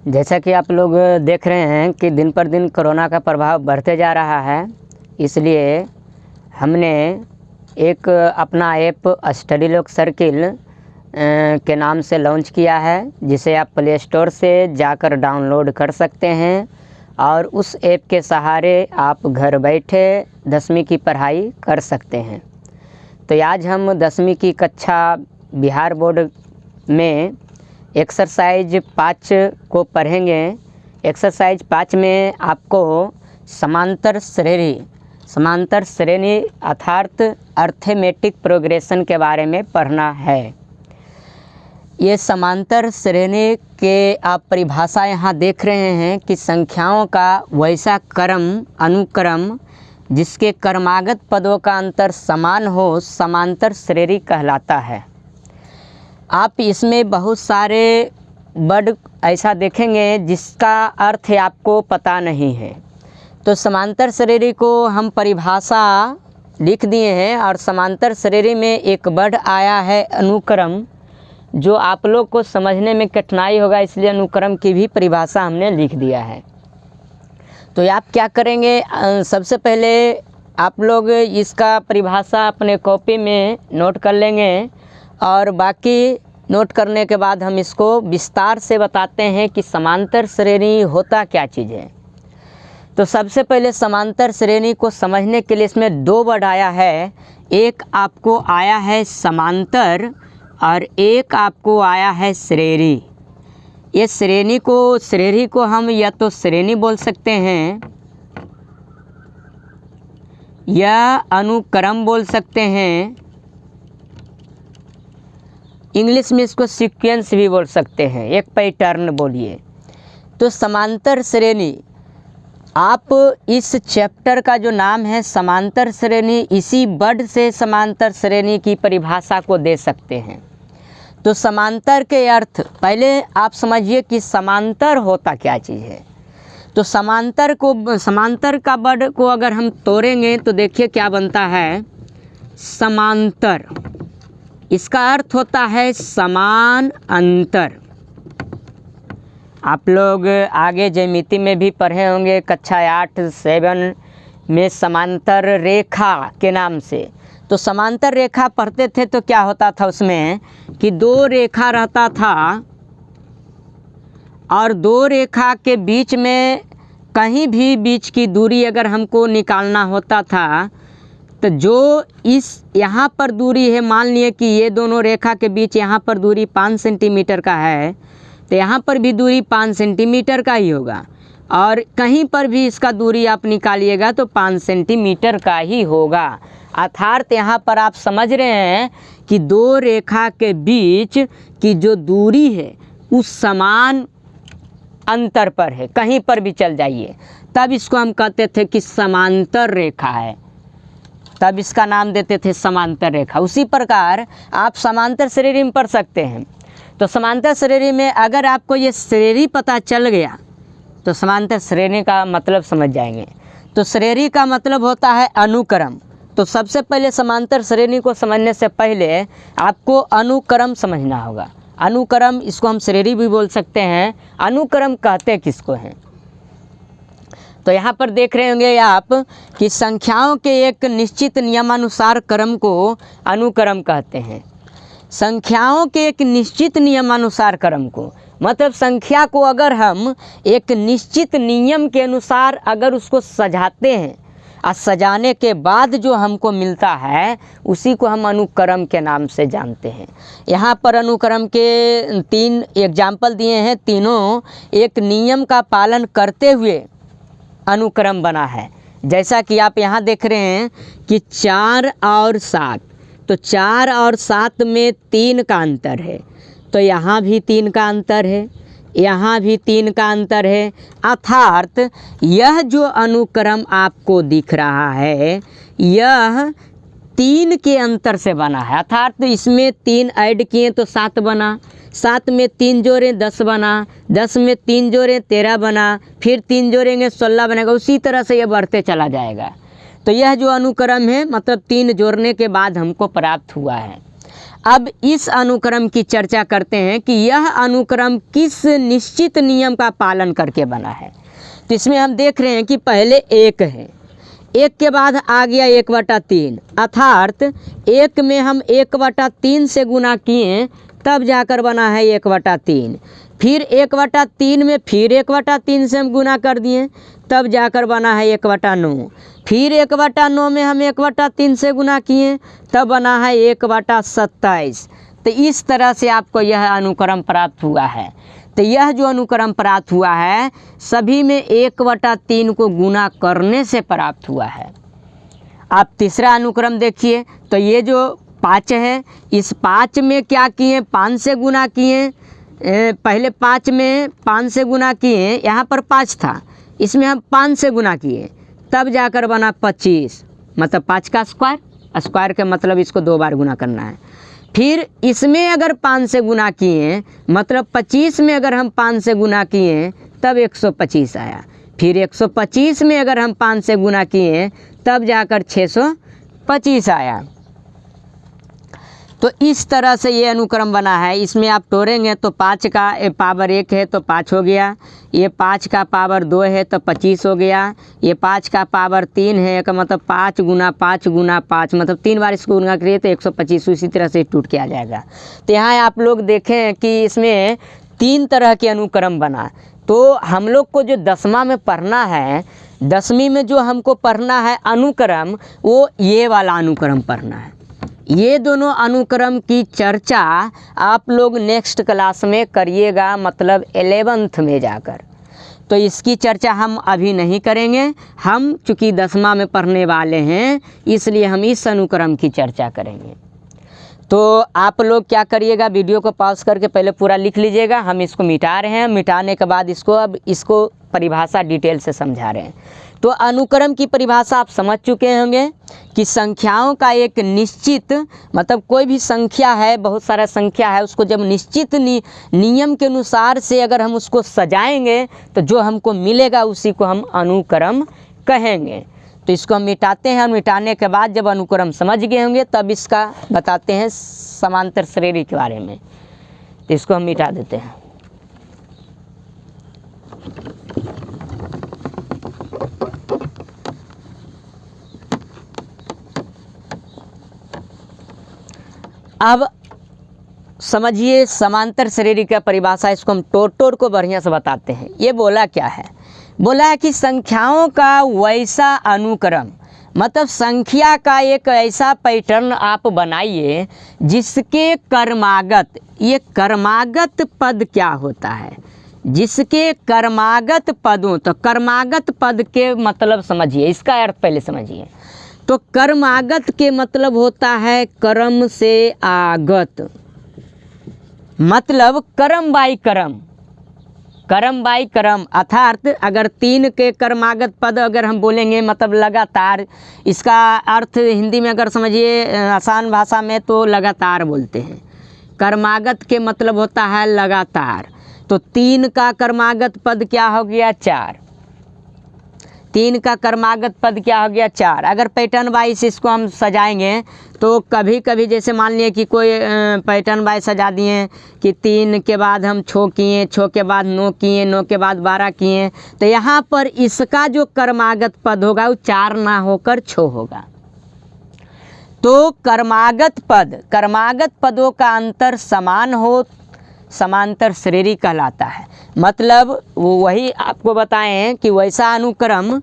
जैसा कि आप लोग देख रहे हैं कि दिन पर दिन कोरोना का प्रभाव बढ़ते जा रहा है, इसलिए हमने एक अपना ऐप स्टडी लॉक सर्किल के नाम से लॉन्च किया है, जिसे आप प्ले स्टोर से जाकर डाउनलोड कर सकते हैं और उस ऐप के सहारे आप घर बैठे 10वीं की पढ़ाई कर सकते हैं। तो आज हम 10वीं की कक्षा बिहार बोर्ड में एक्सरसाइज 5 को पढ़ेंगे। एक्सरसाइज 5 में आपको समांतर श्रेणी अर्थात अर्थमेटिक प्रोग्रेशन के बारे में पढ़ना है। ये समांतर श्रेणी के आप परिभाषा यहाँ देख रहे हैं कि संख्याओं का वैसा अनुक्रम जिसके क्रमागत पदों का अंतर समान हो, समांतर श्रेणी कहलाता है। आप इसमें बहुत सारे वर्ड ऐसा देखेंगे जिसका अर्थ आपको पता नहीं है, तो समांतर श्रेणी को हम परिभाषा लिख दिए हैं और समांतर श्रेणी में एक वर्ड आया है अनुक्रम, जो आप लोग को समझने में कठिनाई होगा, इसलिए अनुक्रम की भी परिभाषा हमने लिख दिया है। तो आप क्या करेंगे, सबसे पहले आप लोग इसका परिभाषा अपने कॉपी में नोट कर लेंगे और बाकी नोट करने के बाद हम इसको विस्तार से बताते हैं कि समांतर श्रेणी होता क्या चीज़ है। तो सबसे पहले समांतर श्रेणी को समझने के लिए इसमें 2 वर्ड आया है। एक आपको आया है समांतर और एक आपको आया है श्रेणी। ये श्रेणी को हम या तो श्रेणी बोल सकते हैं या अनुक्रम बोल सकते हैं, इंग्लिश में इसको सीक्वेंस भी बोल सकते हैं, एक पैटर्न बोलिए। तो समांतर श्रेणी, आप इस चैप्टर का जो नाम है समांतर श्रेणी, इसी वर्ड से समांतर श्रेणी की परिभाषा को दे सकते हैं। तो समांतर के अर्थ पहले आप समझिए कि समांतर होता क्या चीज़ है। तो समांतर का वर्ड को अगर हम तोड़ेंगे तो देखिए क्या बनता है, समांतर। इसका अर्थ होता है समान अंतर। आप लोग आगे ज्यामिति में भी पढ़े होंगे, कक्षा 8-7 में समांतर रेखा के नाम से। तो समांतर रेखा पढ़ते थे तो क्या होता था उसमें कि 2 रेखा रहता था और 2 रेखा के बीच में कहीं भी बीच की दूरी अगर हमको निकालना होता था तो जो इस यहाँ पर दूरी है, मान लिए कि ये दोनों रेखा के बीच यहाँ पर दूरी 5 सेंटीमीटर का है, तो यहाँ पर भी दूरी 5 सेंटीमीटर का ही होगा और कहीं पर भी इसका दूरी आप निकालिएगा तो 5 सेंटीमीटर का ही होगा। अर्थात यहाँ पर आप समझ रहे हैं कि 2 रेखा के बीच की जो दूरी है उस समान अंतर पर है, कहीं पर भी चल जाइए, तब इसको हम कहते थे कि समांतर रेखा है, तब इसका नाम देते थे समांतर रेखा। उसी प्रकार आप समांतर श्रेणी में पढ़ सकते हैं। तो समांतर श्रेणी में अगर आपको ये श्रेणी पता चल गया तो समांतर श्रेणी का मतलब समझ जाएंगे। तो श्रेणी का मतलब होता है अनुक्रम। तो सबसे पहले समांतर श्रेणी को समझने से पहले आपको अनुक्रम समझना होगा। अनुक्रम, इसको हम श्रेणी भी बोल सकते हैं। अनुक्रम कहते किसको हैं? तो यहाँ पर देख रहे होंगे आप कि संख्याओं के एक निश्चित नियमानुसार क्रम को अनुक्रम कहते हैं। संख्याओं के एक निश्चित नियमानुसार क्रम को मतलब संख्या को अगर हम एक निश्चित नियम के अनुसार अगर उसको सजाते हैं और सजाने के बाद जो हमको मिलता है उसी को हम अनुक्रम के नाम से जानते हैं। यहाँ पर अनुक्रम के 3 एग्जाम्पल दिए हैं, तीनों एक नियम का पालन करते हुए अनुक्रम बना है। जैसा कि आप यहाँ देख रहे हैं कि 4 और 7, तो 4 और 7 में 3 का अंतर है, तो यहाँ भी 3 का अंतर है, यहाँ भी 3 का अंतर है। अर्थात यह जो अनुक्रम आपको दिख रहा है यह 3 के अंतर से बना है। अर्थात इसमें 3 ऐड किए तो 7 बना, 7 में 3 जोड़े 10 बना, 10 में 3 जोड़े 13 बना, फिर 3 जोड़ेंगे 16 बनेगा। उसी तरह से यह बढ़ते चला जाएगा। तो यह जो अनुक्रम है मतलब 3 जोड़ने के बाद हमको प्राप्त हुआ है। अब इस अनुक्रम की चर्चा करते हैं कि यह अनुक्रम किस निश्चित नियम का पालन करके बना है। तो इसमें हम देख रहे हैं कि पहले 1 है, 1 के बाद आ गया 1/3, अर्थात 1 में हम 1/3 से गुना किए तब जाकर बना है 1/3। फिर 1/3 में फिर 1/3 से हम गुना कर दिए तब जाकर बना है 1/9। फिर 1/9 में हम 1/3 से गुना किए तब बना है 1/27। तो इस तरह से आपको यह अनुक्रम प्राप्त हुआ है। तो यह जो अनुक्रम प्राप्त हुआ है सभी में 1/3 को गुना करने से प्राप्त हुआ है। आप तीसरा अनुक्रम देखिए, तो ये जो 5 है, इस 5 में क्या किए, 5 से गुना किए। पहले 5 में 5 से गुना किए, यहाँ पर 5 था, इसमें हम 5 से गुना किए तब जाकर बना 25, मतलब 5 का स्क्वायर, स्क्वायर के मतलब इसको 2 बार गुना करना है। फिर इसमें अगर 5 से गुना किए, मतलब 25 में अगर हम 5 से गुना किए तब 125 आया। फिर 125 में अगर हम 5 से गुना किए तब जाकर 625 आया। तो इस तरह से ये अनुक्रम बना है। इसमें आप तोड़ेंगे तो 5 का पावर 1 है तो 5 हो गया, ये 5 का पावर 2 है तो 25 हो गया, ये 5 का पावर 3 है का मतलब 5 गुना 5 गुना 5, मतलब 3 बार इसको गुना करिए तो 125, उसी तरह से टूट के आ जाएगा। तो यहाँ आप लोग देखें कि इसमें 3 तरह के अनुक्रम बना। तो हम लोग को जो 10वां में पढ़ना है, 10वीं में जो हमको पढ़ना है अनुक्रम, वो ये वाला अनुक्रम पढ़ना है। ये दोनों अनुक्रम की चर्चा आप लोग नेक्स्ट क्लास में करिएगा, मतलब 11th में जाकर। तो इसकी चर्चा हम अभी नहीं करेंगे, हम चूँकि 10वां में पढ़ने वाले हैं इसलिए हम इस अनुक्रम की चर्चा करेंगे। तो आप लोग क्या करिएगा, वीडियो को पॉज करके पहले पूरा लिख लीजिएगा। हम इसको मिटा रहे हैं, मिटाने के बाद अब इसको परिभाषा डिटेल से समझा रहे हैं। तो अनुक्रम की परिभाषा आप समझ चुके होंगे कि संख्याओं का एक निश्चित, मतलब कोई भी संख्या है, बहुत सारा संख्या है, उसको जब निश्चित नियम के अनुसार से अगर हम उसको सजाएंगे तो जो हमको मिलेगा उसी को हम अनुक्रम कहेंगे। तो इसको हम मिटाते हैं, और मिटाने के बाद जब अनुक्रम समझ गए होंगे तब इसका बताते हैं समांतर श्रेणी के बारे में। तो इसको हम मिटा देते हैं। अब समझिए समांतर श्रेणी का परिभाषा, इसको हम टोटोर को बढ़िया से बताते हैं। ये बोला क्या है, बोला है कि संख्याओं का वैसा अनुक्रम, मतलब संख्या का एक ऐसा पैटर्न आप बनाइए जिसके कर्मागत, ये कर्मागत पद क्या होता है, जिसके कर्मागत पदों, तो कर्मागत पद के मतलब समझिए, इसका अर्थ पहले समझिए। तो कर्मागत के मतलब होता है कर्म से आगत, मतलब कर्म बाई कर्म, कर्म बाई कर्म, अर्थात अगर 3 के कर्मागत पद अगर हम बोलेंगे मतलब लगातार, इसका अर्थ हिंदी में अगर समझिए आसान भाषा में तो लगातार बोलते हैं। कर्मागत के मतलब होता है लगातार। तो 3 का कर्मागत पद क्या हो गया, 4। 3 का कर्मागत पद क्या हो गया, 4। अगर पैटर्न वाइज इसको हम सजाएंगे तो कभी कभी जैसे मान लिए कि कोई पैटर्न वाइज सजा दिए कि 3 के बाद हम 6 किए, 6 के बाद 9 किए, 9 के बाद 12 किए, तो यहाँ पर इसका जो कर्मागत पद होगा वो 4 ना होकर 6 होगा। तो कर्मागत पद, कर्मागत पदों का अंतर समान हो, समांतर श्रेणी कहलाता है। मतलब वो वही आपको बताएं कि वैसा अनुक्रम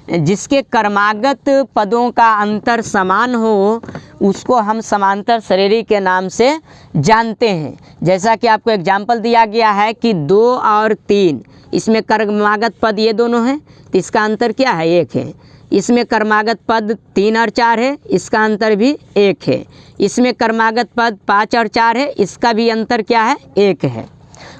जिसके कर्मागत पदों का अंतर समान हो उसको हम समांतर श्रेणी के नाम से जानते हैं। जैसा कि आपको एग्जाम्पल दिया गया है कि 2 और 3, इसमें कर्मागत पद ये दोनों हैं तो इसका अंतर क्या है, 1 है। इसमें कर्मागत पद 3 और 4 है, इसका अंतर भी 1 है। इसमें कर्मागत पद 5 और 4 है, इसका भी अंतर क्या है, 1 है।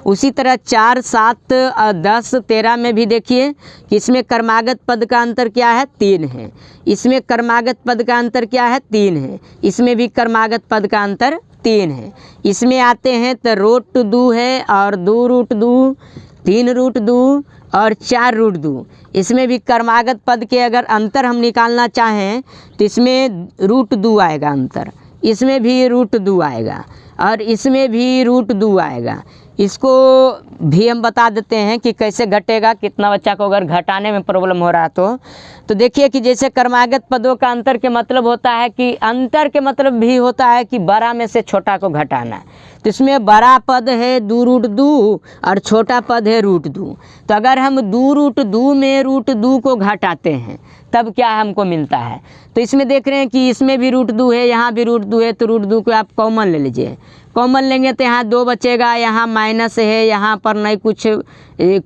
उसी तरह 4, 7, 10, 13 में भी देखिए कि इसमें कर्मागत पद का अंतर क्या है, 3 है। इसमें कर्मागत पद का अंतर क्या है, 3 है। इसमें भी कर्मागत पद का अंतर 3 है। इसमें आते हैं तो √2 है और 2√2, 3√2 और 4√2। इसमें भी कर्मागत पद के अगर अंतर हम निकालना चाहें तो इसमें √2 आएगा अंतर, इसमें भी रूट 2 आएगा और इसमें भी रूट 2 आएगा। इसको भी हम बता देते हैं कि कैसे घटेगा, कितना बच्चा को अगर घटाने में प्रॉब्लम हो रहा है तो देखिए कि जैसे क्रमागत पदों का अंतर के मतलब होता है कि अंतर के मतलब भी होता है कि बड़ा में से छोटा को घटाना। तो इसमें बड़ा पद है 2 रूट 2 और छोटा पद है रूट 2। तो अगर हम 2 रूट 2 में रूट 2 को घटाते हैं तब क्या हमको मिलता है। तो इसमें देख रहे हैं कि इसमें भी रूट 2 है, यहाँ भी रूट 2 है, तो रूट 2 को आप कॉमन ले लीजिए। कॉमन लेंगे तो यहाँ 2 बचेगा, यहाँ माइनस है, यहाँ पर नहीं कुछ।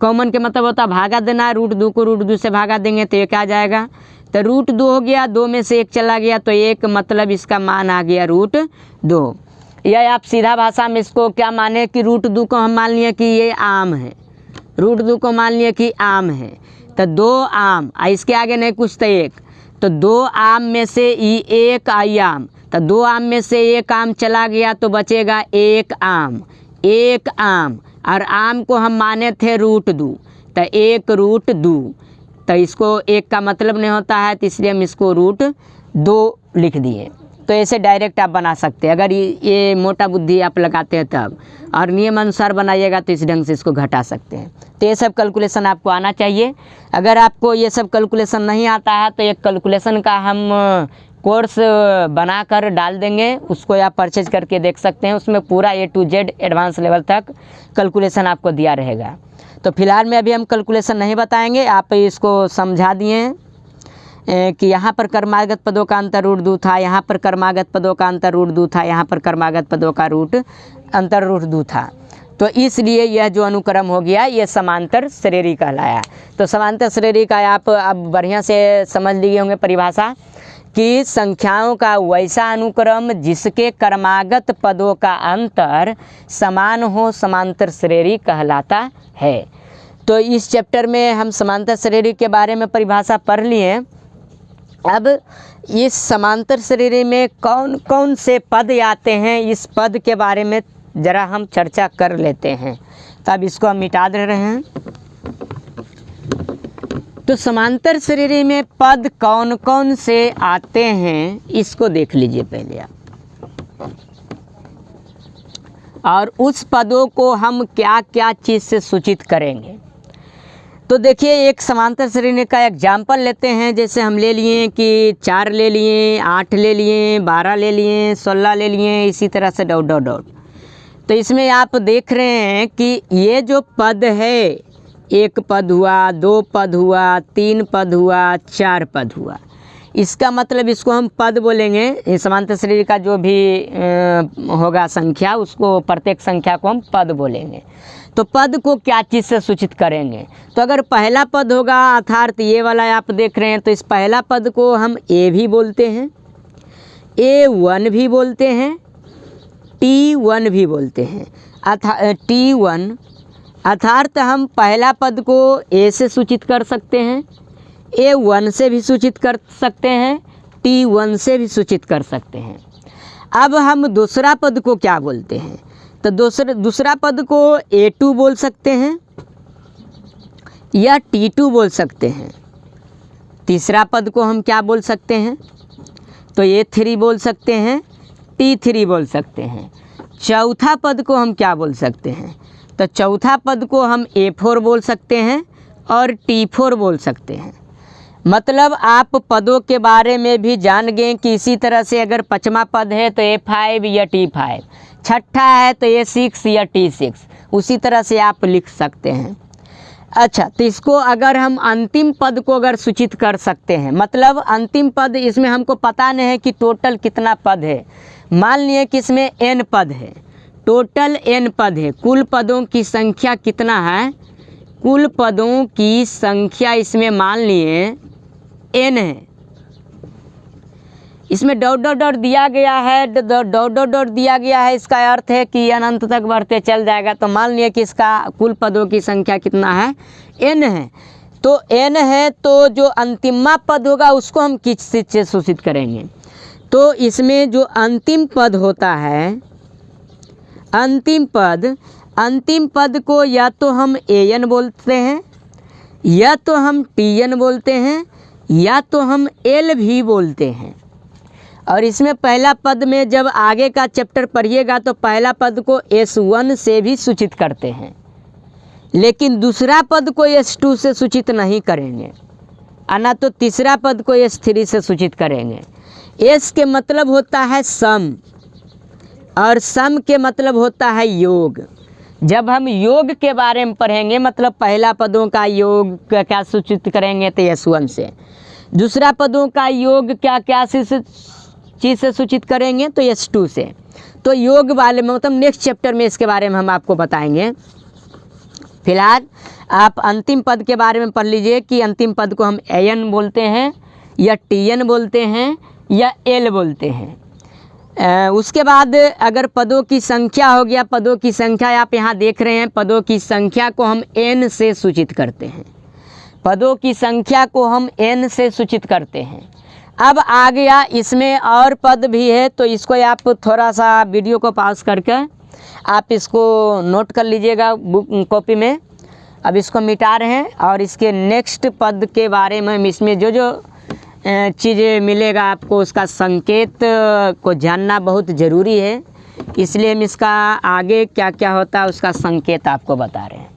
कॉमन के मतलब होता है भागा देना, रूट 2 को रूट 2 से भागा देंगे तो 1 आ जाएगा। तो रूट 2 हो गया, 2 में से 1 चला गया तो 1, मतलब इसका मान आ गया रूट 2। या आप सीधा भाषा में इसको क्या माने कि रूट 2 को हम मान लिए कि ये आम है, रूट 2 को मान लिए कि आम है। तो 2 आम, इसके आगे नहीं कुछ तो 1, तो 2 आम में से 1 आई आम, तो 2 आम में से 1 आम चला गया तो बचेगा 1 आम। 1 आम और आम को हम माने थे रूट 2, तो 1 रूट 2, तो इसको 1 का मतलब नहीं होता है, तो इसलिए हम इसको रूट 2 लिख दिए। तो ऐसे डायरेक्ट आप बना सकते हैं अगर ये मोटा बुद्धि आप लगाते हैं तब, और नियम अनुसार बनाइएगा तो इस ढंग से इसको घटा सकते हैं। तो ये सब कैलकुलेशन आपको आना चाहिए। अगर आपको ये सब कैलकुलेशन नहीं आता है तो एक कैलकुलेशन का हम कोर्स बनाकर डाल देंगे, उसको आप परचेज करके देख सकते हैं। उसमें पूरा A to Z advance level तक कैलकुलेशन आपको दिया रहेगा। तो फिलहाल में अभी हम कैलकुलेशन नहीं बताएंगे, आप इसको समझा दिए कि यहाँ पर क्रमागत पदों का अंतर रूट 2 था, यहाँ पर क्रमागत पदों का अंतर रूट 2 था, यहाँ पर क्रमागत पदों का अंतर रूट 2 था। तो इसलिए यह जो अनुक्रम हो गया ये समांतर श्रेणी कहलाया। तो समांतर श्रेणी का आप अब बढ़िया से समझ लिए होंगे परिभाषा कि संख्याओं का वैसा अनुक्रम जिसके क्रमागत पदों का अंतर समान हो समांतर श्रेणी कहलाता है। तो इस चैप्टर में हम समांतर श्रेणी के बारे में परिभाषा पढ़ लिए। अब इस समांतर श्रेणी में कौन कौन से पद आते हैं, इस पद के बारे में ज़रा हम चर्चा कर लेते हैं। तो अब इसको हम मिटा दे रहे हैं। तो समांतर श्रेणी में पद कौन कौन से आते हैं इसको देख लीजिए पहले आप, और उस पदों को हम क्या क्या चीज़ से सूचित करेंगे। तो देखिए एक समांतर श्रेणी का एग्जाम्पल लेते हैं। जैसे हम ले लिए कि 4 ले लिए, 8 ले लिए, 12 ले लिए, 16 ले लिए, इसी तरह से डॉट डॉट डॉट। तो इसमें आप देख रहे हैं कि ये जो पद है, 1 पद हुआ, 2 पद हुआ, 3 पद हुआ, 4 पद हुआ, इसका मतलब इसको हम पद बोलेंगे। ये समांतर श्रेणी का जो भी होगा संख्या, उसको प्रत्येक संख्या को हम पद बोलेंगे। तो पद को क्या चीज़ से सूचित करेंगे। तो अगर पहला पद होगा अर्थात ये वाला आप देख रहे हैं, तो इस पहला पद को हम A भी बोलते हैं, A1 भी बोलते हैं, T1 भी बोलते हैं। T1 अर्थात हम पहला पद को A से सूचित कर सकते हैं, A1 से भी सूचित कर सकते हैं, T1 से भी सूचित कर सकते हैं। अब हम दूसरा पद को क्या बोलते हैं। तो दूसरा पद को A2 बोल सकते हैं या T2 बोल सकते हैं। तीसरा पद को हम क्या बोल सकते हैं, तो A3 बोल सकते हैं, T3 बोल सकते हैं। चौथा पद को हम क्या बोल सकते हैं, तो चौथा पद को हम A4 बोल सकते हैं और T4 बोल सकते हैं। मतलब आप पदों के बारे में भी जान गए कि इसी तरह से अगर 5वां पद है तो A5 या T5, छठा है तो A6 या T6, उसी तरह से आप लिख सकते हैं। अच्छा, तो इसको अगर हम अंतिम पद को अगर सूचित कर सकते हैं, मतलब अंतिम पद, इसमें हमको पता नहीं है कि टोटल कितना पद है। मान लिए कि इसमें n पद है, टोटल n पद है, कुल पदों की संख्या कितना है, कुल पदों की संख्या इसमें मान लिए n है। इसमें डॉट डॉट डॉट दिया गया है, डॉट डॉट डॉट दिया गया है, इसका अर्थ है कि अनंत तक बढ़ते चल जाएगा। तो मान लिया कि इसका कुल पदों की संख्या कितना है, n है। तो n है, तो जो अंतिमा पद होगा उसको हम किस चीज़ से सूचित करेंगे। तो इसमें जो अंतिम पद होता है, अंतिम पद को या तो हम an बोलते हैं, या तो हम tn बोलते हैं, या तो हम l भी बोलते हैं। और इसमें पहला पद में जब आगे का चैप्टर पढ़िएगा तो पहला पद को S1 से भी सूचित करते हैं, लेकिन दूसरा पद को S2 से सूचित नहीं करेंगे, ना तो तीसरा पद को S3 से सूचित करेंगे। S के मतलब होता है सम, और सम के मतलब होता है योग। जब हम योग के बारे में पढ़ेंगे, मतलब पहला पदों का योग क्या सूचित करेंगे तो S1 से, दूसरा पदों का योग क्या चीज़ से सूचित करेंगे तो S2 से। तो योग वाले में मतलब नेक्स्ट चैप्टर में इसके बारे में हम आपको बताएंगे। फिलहाल आप अंतिम पद के बारे में पढ़ लीजिए कि अंतिम पद को हम AN बोलते हैं या TN बोलते हैं या L बोलते हैं। उसके बाद अगर पदों की संख्या हो गया, पदों की संख्या आप यहाँ देख रहे हैं, पदों की संख्या को हम N से सूचित करते हैं, पदों की संख्या को हम N से सूचित करते हैं। अब आ गया इसमें और पद भी है, तो इसको आप थोड़ा सा वीडियो को पॉज करके आप इसको नोट कर लीजिएगा बुक कॉपी में। अब इसको मिटा रहे हैं और इसके नेक्स्ट पद के बारे में इसमें जो चीज़ें मिलेगा आपको उसका संकेत को जानना बहुत ज़रूरी है, इसलिए हम इसका आगे क्या क्या होता है उसका संकेत आपको बता रहे हैं।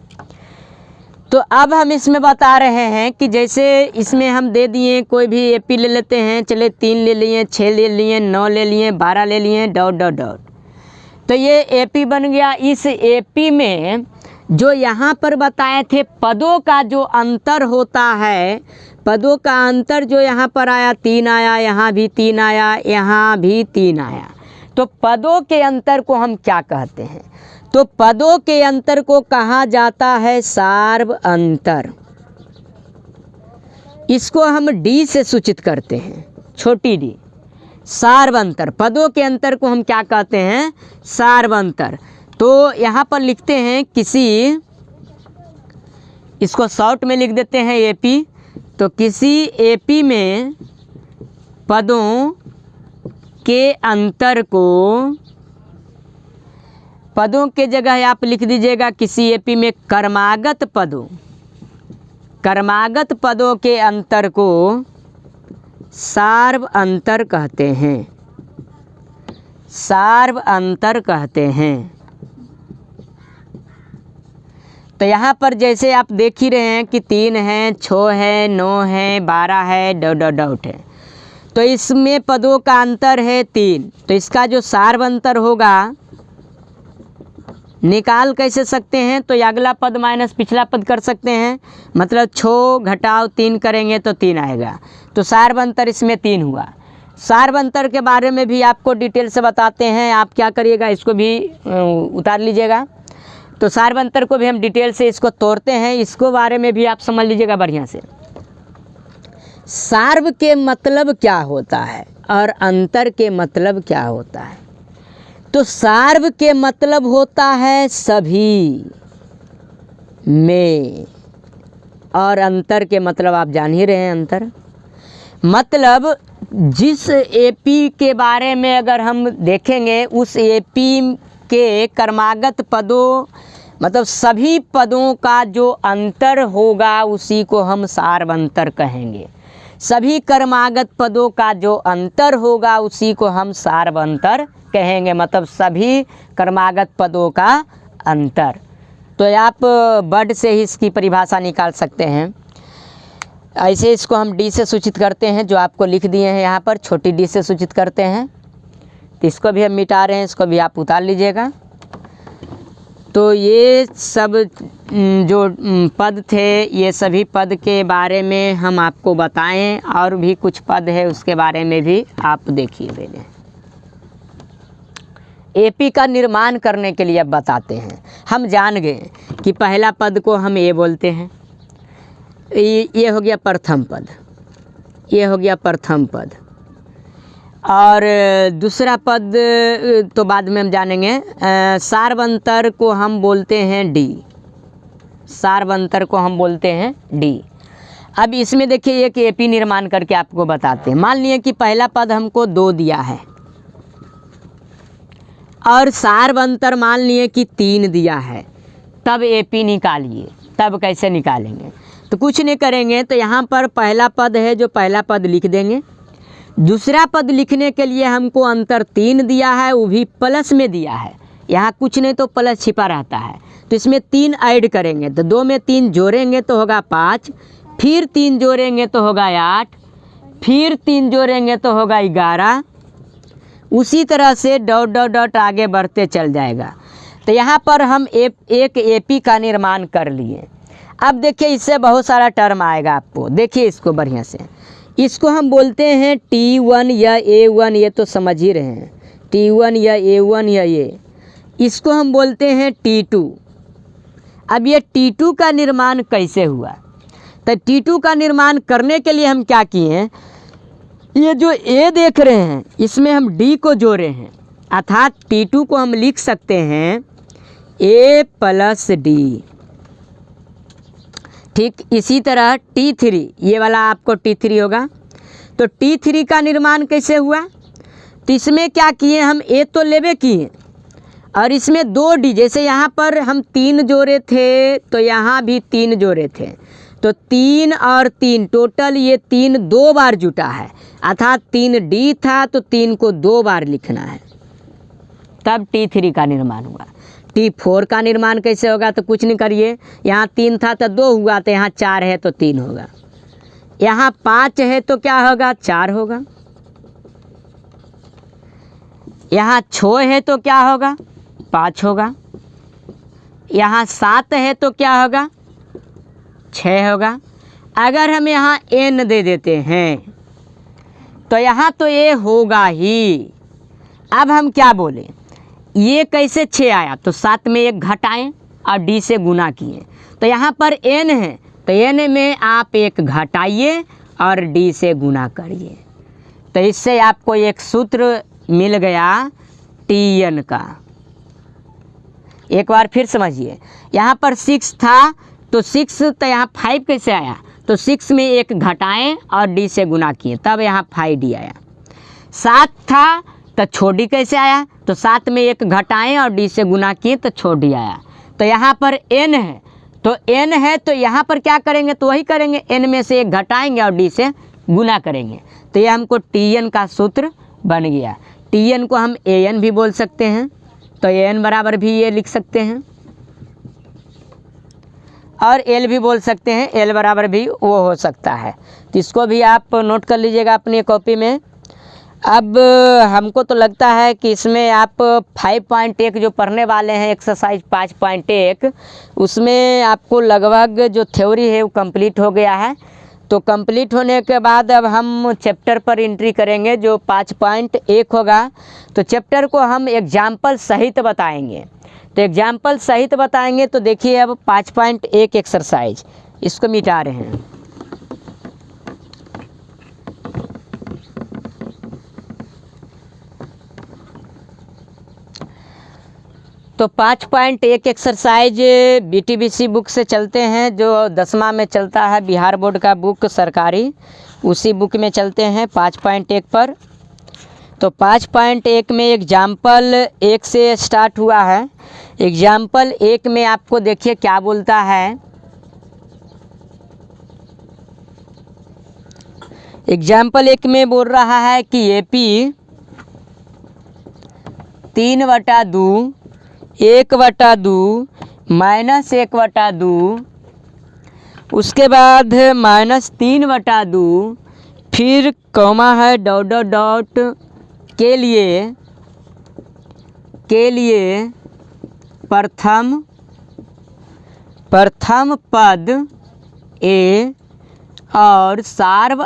तो अब हम इसमें बता रहे हैं कि जैसे इसमें हम दे दिए कोई भी AP ले लेते हैं, चले 3 ले लिए, 6 ले लिए, 9 ले लिए, 12 ले लिए, डॉट डॉट डॉट, तो ये AP बन गया। इस AP में जो यहाँ पर बताए थे पदों का जो अंतर होता है, पदों का अंतर जो यहाँ पर आया 3 आया, यहाँ भी 3 आया, यहाँ भी 3 आया, तो पदों के अंतर को हम क्या कहते हैं? तो पदों के अंतर को कहा जाता है सार्व अंतर। इसको हम D से सूचित करते हैं, छोटी d, सार्व अंतर। पदों के अंतर को हम क्या कहते हैं? सार्व अंतर। तो यहाँ पर लिखते हैं किसी, इसको शॉर्ट में लिख देते हैं AP, तो किसी AP में पदों के अंतर को, पदों के जगह आप लिख दीजिएगा किसी AP में कर्मागत पदों, कर्मागत पदों के अंतर को सार्व अंतर कहते हैं, सार्व अंतर कहते हैं। तो यहाँ पर जैसे आप देख ही रहे हैं कि 3 है, 6 है, 9 है, 12 है, डॉट डॉट डॉट है, तो इसमें पदों का अंतर है 3, तो इसका जो सार्व अंतर होगा निकाल कैसे सकते हैं? तो अगला पद माइनस पिछला पद कर सकते हैं, मतलब 6 घटाओ 3 करेंगे तो 3 आएगा, तो सार्व अंतर इसमें 3 हुआ। सार्व अंतर के बारे में भी आपको डिटेल से बताते हैं, आप क्या करिएगा इसको भी उतार लीजिएगा। तो सार्व अंतर को भी हम डिटेल से इसको तोड़ते हैं, इसको बारे में भी आप समझ लीजिएगा बढ़िया से। सार्व के मतलब क्या होता है और अंतर के मतलब क्या होता है? तो सार्व के मतलब होता है सभी में, और अंतर के मतलब आप जान ही रहे हैं। अंतर मतलब जिस AP के बारे में अगर हम देखेंगे उस AP के कर्मागत पदों, मतलब सभी पदों का जो अंतर होगा उसी को हम सार्व अंतर कहेंगे। सभी कर्मागत पदों का जो अंतर होगा उसी को हम सार्व अंतर कहेंगे, मतलब सभी कर्मागत पदों का अंतर। तो आप वर्ड से ही इसकी परिभाषा निकाल सकते हैं। ऐसे इसको हम D से सूचित करते हैं, जो आपको लिख दिए हैं यहाँ पर, छोटी d से सूचित करते हैं। तो इसको भी हम मिटा रहे हैं, इसको भी आप उतार लीजिएगा। तो ये सब जो पद थे, ये सभी पद के बारे में हम आपको बताएं, और भी कुछ पद है उसके बारे में भी आप देखिए। मैंने AP का निर्माण करने के लिए अब बताते हैं। हम जान गए कि पहला पद को हम A बोलते हैं, ये हो गया प्रथम पद, ये हो गया प्रथम पद, और दूसरा पद तो बाद में हम जानेंगे। सार्व अंतर को हम बोलते हैं D, सार्व अंतर को हम बोलते हैं D। अब इसमें देखिए एक AP निर्माण करके आपको बताते हैं। मान लिए कि पहला पद हमको 2 दिया है और सार्व अंतर मान लिए कि 3 दिया है, तब AP निकालिए। तब कैसे निकालेंगे? तो कुछ नहीं करेंगे, तो यहाँ पर पहला पद है, जो पहला पद लिख देंगे। दूसरा पद लिखने के लिए हमको अंतर 3 दिया है, वो भी प्लस में दिया है, यहाँ कुछ नहीं तो प्लस छिपा रहता है। तो इसमें 3 ऐड करेंगे तो 2 में 3 जोड़ेंगे तो होगा 5, फिर 3 जोड़ेंगे तो होगा 8, फिर 3 जोड़ेंगे तो होगा 11। उसी तरह से डॉट डॉट डॉट आगे बढ़ते चल जाएगा। तो यहाँ पर हम एक एपी का निर्माण कर लिए। अब देखिए इससे बहुत सारा टर्म आएगा आपको, देखिए इसको बढ़िया से। इसको हम बोलते हैं T1 या A1, ये तो समझ ही रहे हैं, T1 या A1 या ये। इसको हम बोलते हैं T2। अब ये T2 का निर्माण कैसे हुआ? तो T2 का निर्माण करने के लिए हम क्या किए, ये जो A देख रहे हैं इसमें हम D को जोड़े हैं, अर्थात T2 को हम लिख सकते हैं A प्लस D। ठीक इसी तरह T3, ये वाला आपको T3 होगा। तो T3 का निर्माण कैसे हुआ? तो इसमें क्या किए हम, A तो लेवे किए और इसमें 2D, जैसे यहाँ पर हम 3 जोड़े थे तो यहाँ भी 3 जोड़े थे, तो 3 और 3 टोटल ये 3 2 बार जुटा है, अर्थात 3D था तो 3 को 2 बार लिखना है, तब T3 का निर्माण हुआ। T4 का निर्माण कैसे होगा? तो कुछ नहीं करिए, यहाँ 3 था तो 2 हुआ, तो यहाँ 4 है तो 3 होगा, यहाँ 5 है तो क्या होगा? 4 होगा, यहाँ 6 है तो क्या होगा? 5 होगा, यहाँ 7 है तो क्या होगा? 6 होगा। अगर हम यहाँ n दे देते हैं तो यहाँ तो ये होगा ही। अब हम क्या बोले, ये कैसे 6 आया? तो 7 में 1 घटाएं और d से गुना किए, तो यहाँ पर n है तो n में आप 1 घटाइए और d से गुना करिए, तो इससे आपको एक सूत्र मिल गया Tn का। एक बार फिर समझिए, यहाँ पर 6 था तो 6, तो यहाँ 5 कैसे आया? तो 6 में 1 घटाएं और d से गुना किए, तब यहाँ 5d आया। 7 था तो छोटी कैसे आया? तो 7 में 1 घटाएं और d से गुना किए तो छोटी आया। तो यहाँ पर n है तो n है तो यहाँ पर क्या करेंगे? तो वही करेंगे, n में से 1 घटाएंगे और d से गुना करेंगे, तो ये हमको Tn का सूत्र बन गया। Tn को हम An भी बोल सकते हैं, तो An बराबर भी ये लिख सकते हैं, और L भी बोल सकते हैं, L बराबर भी वो हो सकता है। तो इसको भी आप नोट कर लीजिएगा अपनी कॉपी में। अब हमको तो लगता है कि इसमें आप 5.1 जो पढ़ने वाले हैं, एक्सरसाइज 5.1, उसमें आपको लगभग जो थ्योरी है वो कंप्लीट हो गया है। तो कंप्लीट होने के बाद अब हम चैप्टर पर एंट्री करेंगे जो 5.1 होगा। तो चैप्टर को हम एग्जाम्पल सहित बताएंगे, तो एग्जाम्पल सहित बताएंगे। तो देखिए अब 5.1 एक्सरसाइज, इसको मिटा रहे हैं। तो 5.1 एक्सरसाइज BTBC बुक से चलते हैं, जो 10वां में चलता है, बिहार बोर्ड का बुक सरकारी, उसी बुक में चलते हैं 5.1 पर। तो 5.1 में एग्जाम्पल 1 से स्टार्ट हुआ है। एग्जाम्पल 1 में आपको देखिए क्या बोलता है। एग्जाम्पल 1 में बोल रहा है कि AP 3/2 1/2 -1/2, उसके बाद -3/2, फिर कॉमा है डॉट डॉट डॉट के लिए प्रथम पद A और सार्व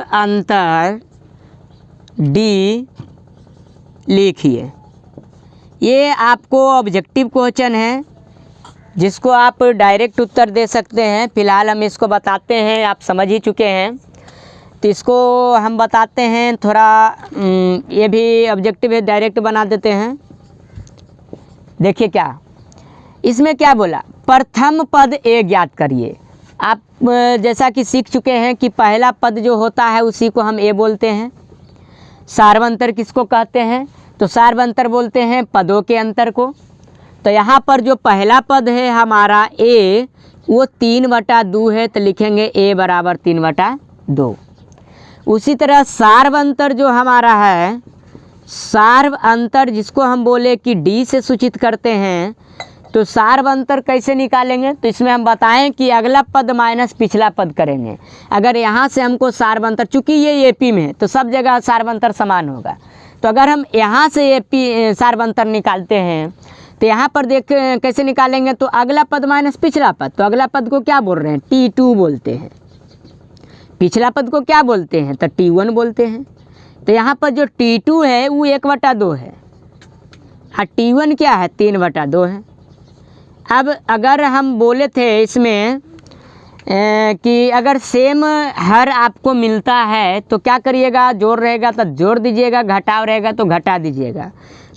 अंतर D लिखिए। ये आपको ऑब्जेक्टिव क्वेश्चन है जिसको आप डायरेक्ट उत्तर दे सकते हैं। फ़िलहाल हम इसको बताते हैं, आप समझ ही चुके हैं, तो इसको हम बताते हैं थोड़ा। ये भी ऑब्जेक्टिव है, डायरेक्ट बना देते हैं। देखिए क्या इसमें क्या बोला, प्रथम पद A ज्ञात करिए। आप जैसा कि सीख चुके हैं कि पहला पद जो होता है उसी को हम A बोलते हैं। सार्वंतर किसको कहते हैं? तो सार्वंतर बोलते हैं पदों के अंतर को। तो यहाँ पर जो पहला पद है हमारा A, वो 3/2 है, तो लिखेंगे A बराबर 3/2। उसी तरह सार्व अंतर जो हमारा है, सार्व अंतर जिसको हम बोले कि D से सूचित करते हैं, तो सार्व अंतर कैसे निकालेंगे? तो इसमें हम बताएं कि अगला पद माइनस पिछला पद करेंगे। अगर यहाँ से हमको सार्व अंतर, चूँकि ये AP में है तो सब जगह सार्व अंतर समान होगा, तो अगर हम यहाँ से AP सार्व अंतर निकालते हैं तो यहाँ पर देख कैसे निकालेंगे? तो अगला पद माइनस पिछला पद, तो अगला पद को क्या बोल रहे हैं? T2 बोलते हैं। पिछला पद को क्या बोलते हैं? तो T1 बोलते हैं। तो यहाँ पर जो T2 है वो 1/2 है और T1 क्या है? 3/2 है। अब अगर हम बोले थे इसमें कि अगर सेम हर आपको मिलता है तो क्या करिएगा? जोड़ रहेगा तो जोड़ दीजिएगा, घटाव रहेगा तो घटा दीजिएगा।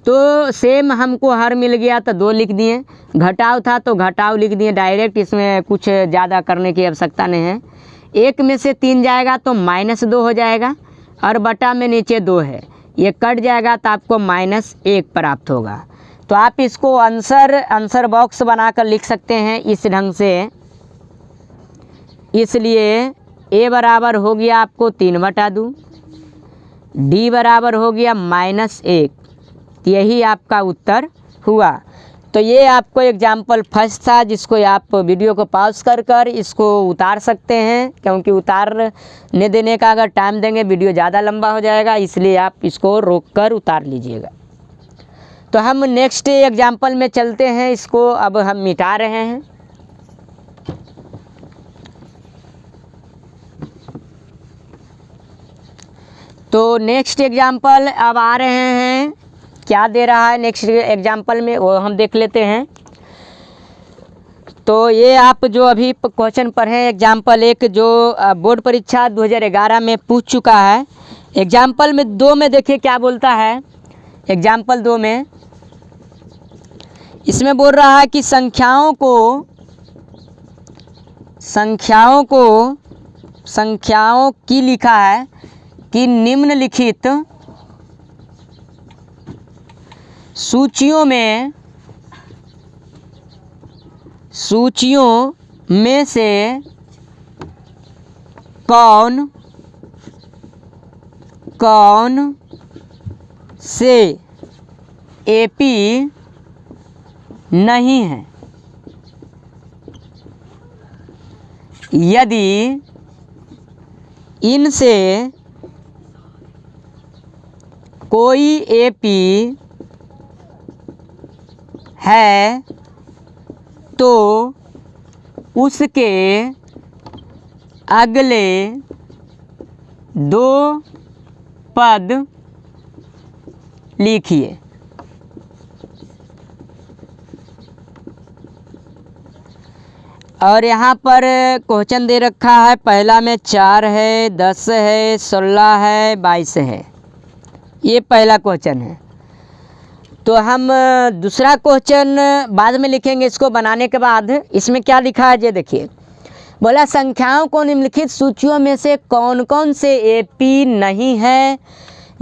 तो सेम हमको हर मिल गया तो 2 लिख दिए, घटाव था तो घटाव लिख दिए डायरेक्ट, इसमें कुछ ज़्यादा करने की आवश्यकता नहीं है। 1 में से 3 जाएगा तो -2 हो जाएगा और बटा में नीचे 2 है, ये कट जाएगा तो आपको -1 प्राप्त होगा। तो आप इसको आंसर बॉक्स बनाकर लिख सकते हैं इस ढंग से। इसलिए A बराबर हो गया आपको 3/2, D बराबर हो गया -1, यही आपका उत्तर हुआ। तो ये आपको एग्जाम्पल फर्स्ट था, जिसको आप वीडियो को पॉज कर इसको उतार सकते हैं, क्योंकि उतारने देने का अगर टाइम देंगे वीडियो ज़्यादा लंबा हो जाएगा, इसलिए आप इसको रोक कर उतार लीजिएगा। तो हम नेक्स्ट एग्जाम्पल में चलते हैं, इसको अब हम मिटा रहे हैं। तो नेक्स्ट एग्जाम्पल अब आ रहे हैं, क्या दे रहा है नेक्स्ट एग्जाम्पल में वो हम देख लेते हैं। तो ये आप जो अभी क्वेश्चन पढ़े एग्जाम्पल 1 जो बोर्ड परीक्षा 2011 में पूछ चुका है, एग्जाम्पल में 2 में देखिए क्या बोलता है। एग्जाम्पल 2 में इसमें बोल रहा है कि संख्याओं की लिखा है कि निम्नलिखित सूचियों में से कौन से AP नहीं है? यदि इनसे कोई AP है तो उसके अगले 2 पद लिखिए। और यहाँ पर क्वेश्चन दे रखा है, पहला में 4 है, 10 है, 16 है, 22 है। ये पहला क्वेश्चन है। तो हम दूसरा क्वेश्चन बाद में लिखेंगे, इसको बनाने के बाद। इसमें क्या लिखा है ये देखिए, बोला संख्याओं को निम्नलिखित सूचियों में से कौन कौन से AP नहीं है,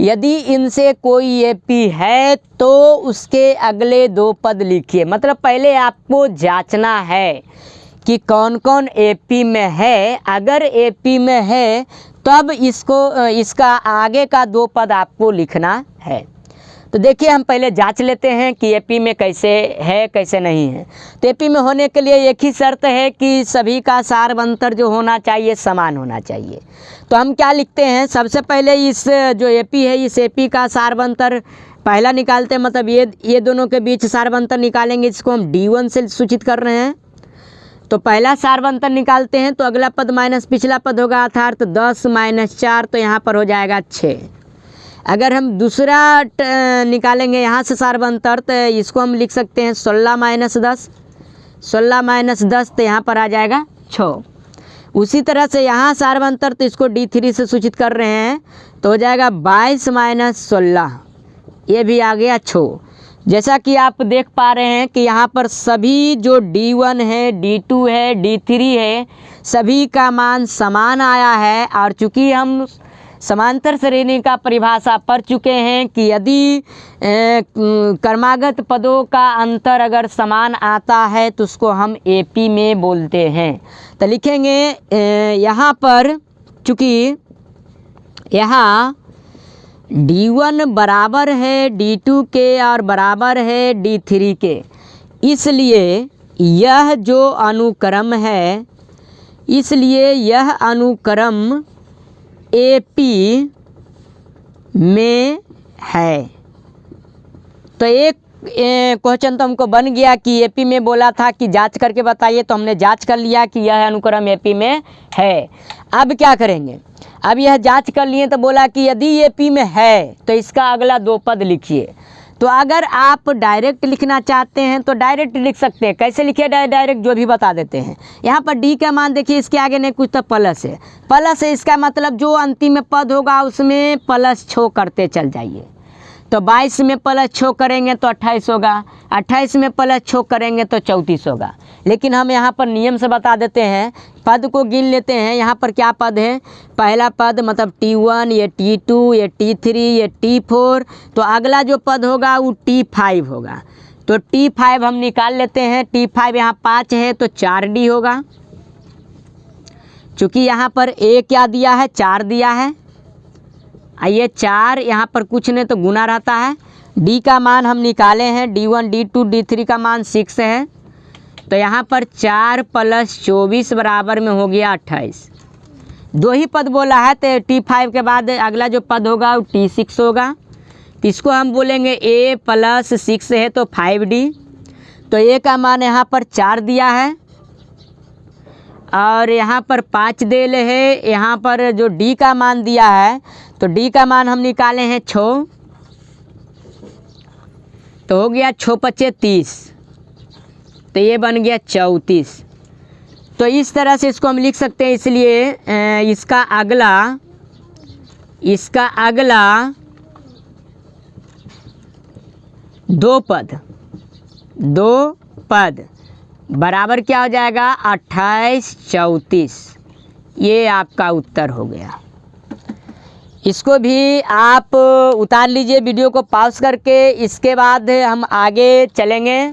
यदि इनसे कोई AP है तो उसके अगले 2 पद लिखिए। मतलब पहले आपको जांचना है कि कौन कौन AP में है। अगर AP में है तब इसका आगे का 2 पद आपको लिखना है। तो देखिए हम पहले जांच लेते हैं कि AP में कैसे है कैसे नहीं है। तो AP में होने के लिए एक ही शर्त है कि सभी का सार्व अंतर जो होना चाहिए समान होना चाहिए। तो हम क्या लिखते हैं, सबसे पहले इस जो AP है इस AP का सार्व अंतर पहला निकालते हैं, मतलब ये दोनों के बीच सार्व अंतर निकालेंगे, इसको हम D1 से सूचित कर रहे हैं। तो पहला सार्व अंतर निकालते हैं तो अगला पद माइनस पिछला पद होगा, अर्थात 10 - 4, तो यहाँ पर हो जाएगा 6। अगर हम दूसरा निकालेंगे यहाँ से सार्व अंतर, तो इसको हम लिख सकते हैं 16 - 10, 16 - 10, तो यहाँ पर आ जाएगा 6। उसी तरह से यहाँ सार्व अंतर, तो इसको D3 से सूचित कर रहे हैं, तो हो जाएगा 22 - 16, ये भी आ गया 6। जैसा कि आप देख पा रहे हैं कि यहाँ पर सभी जो D1 है, D2 है, D3 है, सभी का मान समान आया है। और चूँकि हम समांतर श्रेणी का परिभाषा पढ़ चुके हैं कि यदि क्रमागत पदों का अंतर अगर समान आता है तो उसको हम एपी में बोलते हैं। तो लिखेंगे यहाँ पर, चूँकि यहाँ D1 बराबर है D2 के और बराबर है D3 के, इसलिए यह जो अनुक्रम है, इसलिए यह अनुक्रम एपी में है। तो एक क्वेश्चन तो हमको बन गया कि एपी में बोला था कि जांच करके बताइए, तो हमने जांच कर लिया कि यह अनुक्रम एपी में है। अब क्या करेंगे, अब यह जांच कर लिए तो बोला कि यदि एपी में है तो इसका अगला 2 पद लिखिए। तो अगर आप डायरेक्ट लिखना चाहते हैं तो डायरेक्ट लिख सकते हैं। कैसे लिखिए डायरेक्ट, जो भी बता देते हैं। यहाँ पर डी का मान देखिए, इसके आगे नहीं कुछ तो प्लस है, प्लस है, इसका मतलब जो अंतिम में पद होगा उसमें प्लस 6 करते चल जाइए। तो 22 में प्लस 6 करेंगे तो 28 होगा, 28 में प्लस 6 करेंगे तो 34 होगा। लेकिन हम यहाँ पर नियम से बता देते हैं, पद को गिन लेते हैं। यहाँ पर क्या पद है, पहला पद मतलब T1, ये T2, ये T3, ये T4, तो अगला जो पद होगा वो T5 होगा। तो T5 हम निकाल लेते हैं। T5 यहाँ 5 है तो 4D होगा। चूँकि यहाँ पर A क्या दिया है, 4 दिया है, ये 4 यहाँ पर कुछ नहीं तो गुना रहता है। D का मान हम निकाले हैं, D1, D2, D3 का मान 6 है, तो यहाँ पर 4 + 24 बराबर में हो गया 28। 2 ही पद बोला है तो T5 के बाद अगला जो पद होगा वो T6 होगा। इसको हम बोलेंगे A + 6 है तो 5D। तो A का मान यहाँ पर 4 दिया है और यहाँ पर 5 देल है। यहाँ पर जो D का मान दिया है तो D का मान हम निकाले हैं 6, तो हो गया 6 × 5 = 30, तो ये बन गया 34। तो इस तरह से इसको हम लिख सकते हैं। इसलिए इसका अगला 2 पद बराबर क्या हो जाएगा, 28, 34। ये आपका उत्तर हो गया। इसको भी आप उतार लीजिए वीडियो को पॉज करके, इसके बाद हम आगे चलेंगे।